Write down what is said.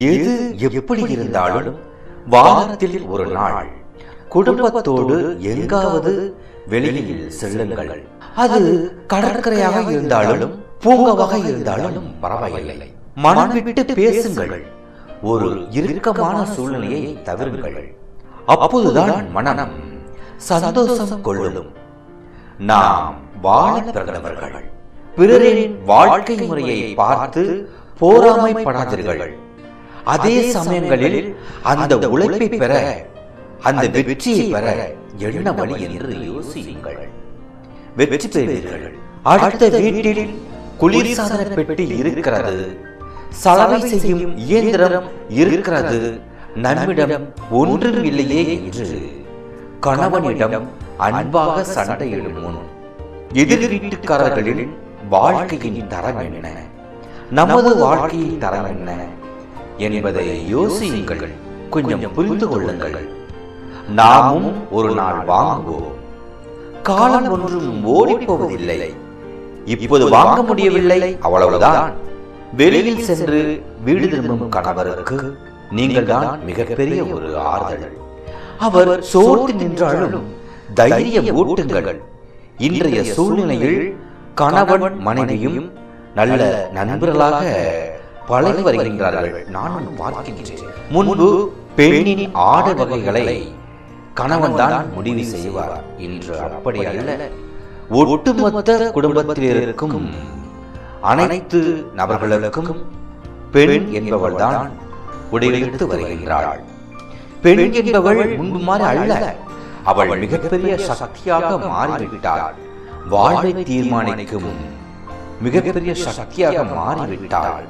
எது எப்படி இருந்தாலும் வாரத்தில் ஒரு நாள் குடும்பத்தோடு எங்காவது வெளியில் செல்லுங்கள். அது கடற்கரையாக இருந்தாலும் பூங்காவாக இருந்தாலும் பரவாயில்லை. மனம் விட்டு பேசுங்கள். ஒரு இறுக்கமான சூழ்நிலையை தவிருங்கள். அப்போதுதான் மனம் சந்தோஷம் கொள்ளும். நாம் வாழ பிறந்தவர்கள். பிறரின் வாழ்க்கை முறையை பார்த்து போராமைப்படாதீர்கள். அதே சமயங்களில் அந்த உழைப்பை பெற, அந்த வெற்றியை பெற என்ன வழி என்று யோசியுங்கள். வெற்றி பெறுவீர்கள். அடுத்த வீட்டில் குளிர்சாதன பெட்டி இருக்கிறது, சலவை செய்யும் இயந்திரம் இருக்கிறது, நம்மிடம் ஒன்றும் இல்லையே என்று கணவனிடம் அன்பாக சண்டையிடும் முன் எதிர் வீட்டுக்காரர்களின் வாழ்க்கையின் தரம் என்ன, நமது வாழ்க்கையின் தரம் என்ன என்பதை யோசியுங்கள். கொஞ்சம் புரிந்து கொள்ளுங்கள். நாமும் ஒரு நாள் வாங்குவோம். காலம் ஒன்றும் ஓடிப்போவதில்லை. இப்போது வாங்க முடியவில்லை, அவ்வளவுதான். வெளியில் சென்று வீடு திரும்பும் கணவருக்கு நீங்கள் தான் மிகப்பெரிய ஒரு ஆறுதல். அவர் சோர்ந்து நின்றாலும் தைரியம் ஊட்டுங்கள். இன்றைய சூழ்நிலையில் கணவன் மனைவியும் நல்ல நண்பர்களாக பழகி வருகின்றார்கள். நானும் பார்க்கின்றேன். முன்பு பெண்ணின் ஆடை வகைகளை கணவன் தான் முடிவு செய்வார். இன்று அப்படி அல்ல. ஒட்டுமொத்த குடும்பத்தில் இருக்கும் அனைத்து நபர்களுக்கும் பெண் என்பவள் தான் உடையெடுத்து வருகின்றாள். பெண் என்பவள் முன்பு மாறி அல்ல. அவள் மிகப்பெரிய சக்தியாக மாறிவிட்டாள். வாழ்வை தீர்மானிக்கும் மிகப்பெரிய சக்தியாக மாறிவிட்டாள்.